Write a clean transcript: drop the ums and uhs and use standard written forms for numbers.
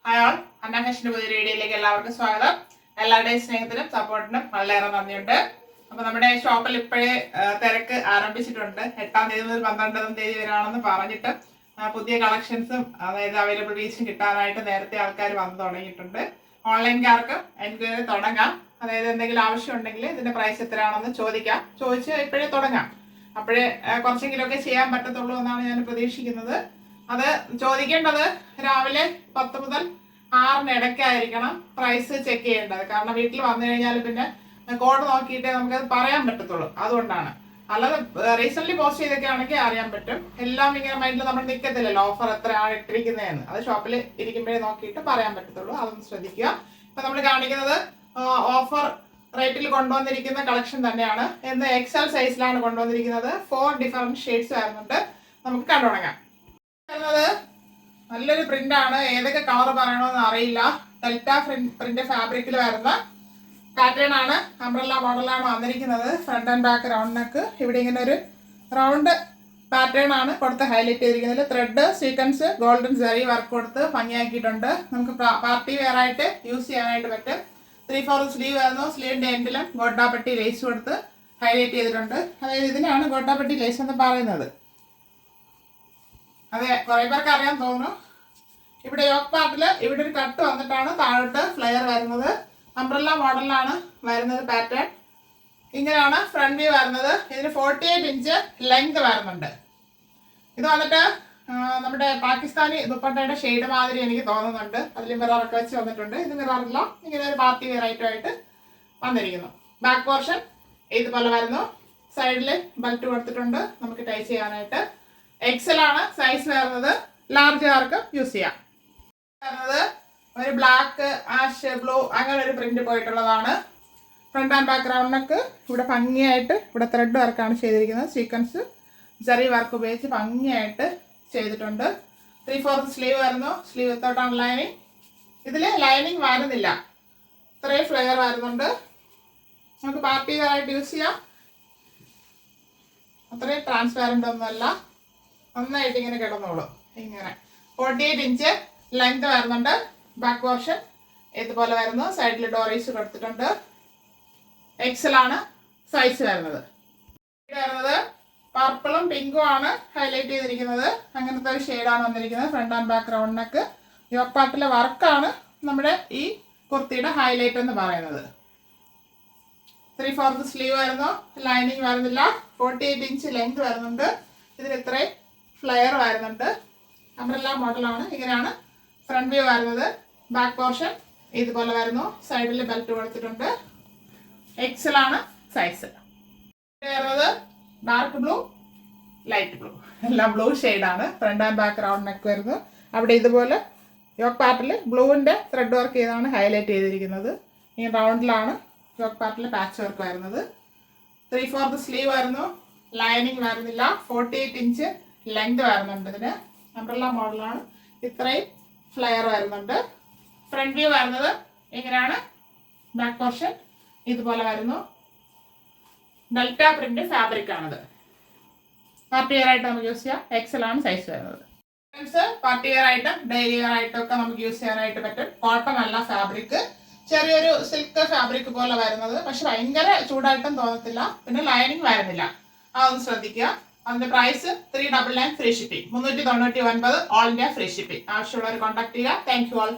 Hi all, അന്ന ഫാഷൻ്റെ പുതിയ വീഡിയോയിലേക്ക് എല്ലാവർക്കും സ്വാഗതം. എല്ലാവരുടെയും സ്നേഹത്തിനും സപ്പോർട്ടിനും വളരെയേറെ നന്ദിയുണ്ട്. അപ്പൊ നമ്മുടെ ഷോപ്പിൽ ഇപ്പോഴേ തിരക്ക് ആരംഭിച്ചിട്ടുണ്ട്. 8-ാം തീയതി മുതൽ 12-ാം തീയതി വരെയാണെന്ന് പറഞ്ഞിട്ട് പുതിയ കളക്ഷൻസും അതായത് അവൈലബിൾ പീസും കിട്ടാനായിട്ട് നേരത്തെ ആൾക്കാർ വന്നു തുടങ്ങിയിട്ടുണ്ട്. ഓൺലൈൻകാർക്ക് എൻക്വയറി തുടങ്ങാം. അതായത് എന്തെങ്കിലും ആവശ്യം ഉണ്ടെങ്കിൽ ഇതിന്റെ പ്രൈസ് എത്രയാണെന്ന് ചോദിച്ച് ഇപ്പോഴേ തുടങ്ങാം. അപ്പോഴേ കുറച്ചെങ്കിലുമൊക്കെ ചെയ്യാൻ പറ്റത്തുള്ളൂ എന്നാണ് ഞാൻ പ്രതീക്ഷിക്കുന്നത്. അത് ചോദിക്കേണ്ടത് രാവിലെ 10 മുതൽ 6 ഇടയ്ക്കായിരിക്കണം പ്രൈസ് ചെക്ക് ചെയ്യേണ്ടത്. കാരണം വീട്ടിൽ വന്നു കഴിഞ്ഞാൽ പിന്നെ കോഡ് നോക്കിയിട്ടേ നമുക്കത് പറയാൻ പറ്റത്തുള്ളൂ. അതുകൊണ്ടാണ്. അല്ലാതെ റീസെന്റ് പോസ്റ്റ് ചെയ്തൊക്കെ ആണെങ്കിൽ അറിയാൻ പറ്റും. എല്ലാം ഇങ്ങനെ മൈൻഡിൽ നമ്മൾ നിൽക്കത്തില്ലല്ലോ, ഓഫർ എത്രയാണ് ഇട്ടിരിക്കുന്നതെന്ന്. അത് ഷോപ്പിൽ ഇരിക്കുമ്പോഴേ നോക്കിയിട്ട് പറയാൻ പറ്റത്തുള്ളൂ. അതൊന്ന് ശ്രദ്ധിക്കുക. ഇപ്പൊ നമ്മൾ കാണിക്കുന്നത് ഓഫർ റേറ്റിൽ കൊണ്ടുവന്നിരിക്കുന്ന കളക്ഷൻ തന്നെയാണ്. എന്ന് എക്സൽ സൈസിലാണ് കൊണ്ടുവന്നിരിക്കുന്നത്. 4 ഡിഫറെന്റ് ഷെയ്ഡ്സ് വരുന്നുണ്ട്. നമുക്ക് കണ്ടു തുടങ്ങാം. നല്ലൊരു പ്രിന്റ് ആണ്. ഏതൊക്കെ കളർ പറയണമെന്ന് അറിയില്ല. ഡെൽറ്റ പ്രിന്റ് ഫാബ്രിക്കിൽ വരുന്ന പാറ്റേൺ ആണ്. അംബ്രല്ല മോഡലാണ് വന്നിരിക്കുന്നത്. Front and back round neck. ഇവിടെ ഇങ്ങനെ ഒരു റൗണ്ട് പാറ്റേൺ ആണ് കൊടുത്ത് ഹൈലൈറ്റ് ചെയ്തിരിക്കുന്നത്. Thread sequence golden zari work കൊടുത്ത് ഭംഗിയാക്കിയിട്ടുണ്ട്. നമുക്ക് പാർട്ടി വെയർ ആയിട്ട് യൂസ് ചെയ്യാനായിട്ട് പറ്റും. 3/4 സ്ലീവ് വരുന്നു. സ്ലീവിന്റെ എൻഡിലും ഗോട്ടാപ്പട്ടി ലേസ് കൊടുത്ത് ഹൈലൈറ്റ് ചെയ്തിട്ടുണ്ട്. അതായത് ഇതിനാണ് ഗോട്ടാപ്പട്ടി ലേസ് എന്ന് പറയുന്നത്. അതെ, കുറെ പേർക്ക് അറിയാൻ തോന്നുന്നു. ഇവിടെ യോക്ക് പാർട്ടിൽ ഇവിടെ ഒരു കട്ട് വന്നിട്ടാണ് താഴോട്ട് ഫ്ലെയർ വരുന്നത്. അംബ്രല്ല മോഡലിലാണ് വരുന്നത് പാറ്റേൺ. ഇങ്ങനെയാണ് ഫ്രണ്ട് വ്യൂ വരുന്നത്. ഇതിന് 48 ഇഞ്ച് ലെങ്ത് വരുന്നുണ്ട്. ഇത് വന്നിട്ട് നമ്മുടെ പാകിസ്ഥാനി ദുപ്പട്ടയുടെ ഷെയ്ഡ് മാതിരി എനിക്ക് തോന്നുന്നുണ്ട്. അതിൽ മിററൊക്കെ വെച്ച് വന്നിട്ടുണ്ട്. ഇത് മിററില്ല, ഇങ്ങനെ ഒരു പാർട്ടി വെയർ ആയിട്ട് വന്നിരിക്കുന്നു. ബാക്ക് പോർഷൻ ഇതുപോലെ വരുന്നു. സൈഡിൽ ബെൽറ്റ് കൊടുത്തിട്ടുണ്ട് നമുക്ക് ടൈ ചെയ്യാനായിട്ട്. എക്സൽ ആണ് സൈസ് വരുന്നത്. ലാർജ് ആർക്ക് യൂസ് ചെയ്യാം. വരുന്നത് ഒരു ബ്ലാക്ക്, ആഷ്, ബ്ലൂ അങ്ങനെ ഒരു പ്രിന്റ് പോയിട്ടുള്ളതാണ്. Front and back round neck. ഇവിടെ ഭംഗിയായിട്ട് ഇവിടെ ത്രെഡ് വർക്കാണ് ചെയ്തിരിക്കുന്നത്. സീക്വൻസ് ജെറി വർക്ക് ഉപയോഗിച്ച് ഭംഗിയായിട്ട് ചെയ്തിട്ടുണ്ട്. 3/4 സ്ലീവ് വരുന്നു. സ്ലീവ് വിത്തൗട്ടാണ് ലൈനിങ്. ഇതിൽ ലൈനിങ് വരുന്നില്ല. ഇത്രയും ഫ്ലെയർ വരുന്നുണ്ട്. നമുക്ക് പാർട്ടി വെയർ ആയിട്ട് യൂസ് ചെയ്യാം. അത്രയും ട്രാൻസ്പാരൻ്റ് ഒന്നുമല്ല. നന്നായിട്ട് ഇങ്ങനെ കിടന്നോളൂ. ഇങ്ങനെ 48 ഇഞ്ച് ലെങ്ത് വരുന്നുണ്ട്. ബാക്ക് പോർഷൻ ഇതുപോലെ വരുന്നു. സൈഡിൽ ഡോറീസ് കൊടുത്തിട്ടുണ്ട്. എക്സൽ ആണ് സൈസ് വരുന്നത്. വരുന്നത് പർപ്പിളും പിങ്കും ആണ് ഹൈലൈറ്റ് ചെയ്തിരിക്കുന്നത്. അങ്ങനത്തെ ഒരു ഷെയ്ഡാണ് വന്നിരിക്കുന്നത്. Front and back round neck. Yoke പാർട്ടിലെ വർക്കാണ് നമ്മുടെ ഈ കുർത്തിയുടെ ഹൈലൈറ്റ് എന്ന് പറയുന്നത്. 3/4 സ്ലീവ് വരുന്നു. ലൈനിങ് വരുന്നില്ല. 48 ഇഞ്ച് ലെങ്ത് വരുന്നുണ്ട്. ഇതിന് ഇത്രയും ഫ്ലെയർ വരുന്നുണ്ട്. അംബ്രല്ല മോഡലാണ്. ഇങ്ങനെയാണ് ഫ്രണ്ട് വ്യൂ വരുന്നത്. ബാക്ക് പോർഷൻ ഇതുപോലെ വരുന്നു. സൈഡിൽ ബെൽറ്റ് കൊടുത്തിട്ടുണ്ട്. എക്സൽ ആണ് സൈസ്. വരുന്നത് ഡാർക്ക് ബ്ലൂ, ലൈറ്റ് ബ്ലൂ, എല്ലാം ബ്ലൂ ഷെയ്ഡാണ്. Front and back round neck വരുന്നു. അവിടെ ഇതുപോലെ യോക്ക് പാർട്ടിൽ ബ്ലൂവിൻ്റെ ത്രെഡ് വർക്ക് ചെയ്താണ് ഹൈലൈറ്റ് ചെയ്തിരിക്കുന്നത്. ഈ റൗണ്ടിലാണ് യോക്ക് പാർട്ടിൽ പാച്ച് വർക്ക് വരുന്നത്. 3/4 സ്ലീവ് വരുന്നു. ലൈനിങ് വരുന്നില്ല. 48 ഇഞ്ച് ലെങ്ത് വരുന്നുണ്ട്. ഇതിന് അംബ്രല്ല മോഡലാണ്. ഇത്രയും ഫ്ലെയർ വരുന്നുണ്ട്. ഫ്രണ്ട് വ്യൂ വരുന്നത് ഇങ്ങനെയാണ്. ബാക്ക് പോർഷൻ ഇതുപോലെ വരുന്നു. ഡെൽറ്റ പ്രിന്റ് ഫാബ്രിക് ആണത്. പാർട്ടി വെയർ ആയിട്ട് നമുക്ക് യൂസ് ചെയ്യാം. എക്സൽ ആണ് സൈസ് വരുന്നത്. പാർട്ടി വെയർ ആയിട്ടും ഡെയിലി വെയർ ആയിട്ടും ഒക്കെ നമുക്ക് യൂസ് ചെയ്യാനായിട്ട് പറ്റും. കോട്ടൺ അല്ല ഫാബ്രിക്. ചെറിയൊരു സിൽക്ക് ഫാബ്രിക് പോലെ വരുന്നത്. പക്ഷെ ഭയങ്കര ചൂടായിട്ടും തോന്നത്തില്ല. പിന്നെ ലൈനിങ് വരുന്നില്ല. അതൊന്ന് ശ്രദ്ധിക്കുക. അതിന്റെ price 399 free shipping. 399 all India free shipping. ആവശ്യമുള്ളവർ കോൺടാക്ട് ചെയ്യുക. Thank you all.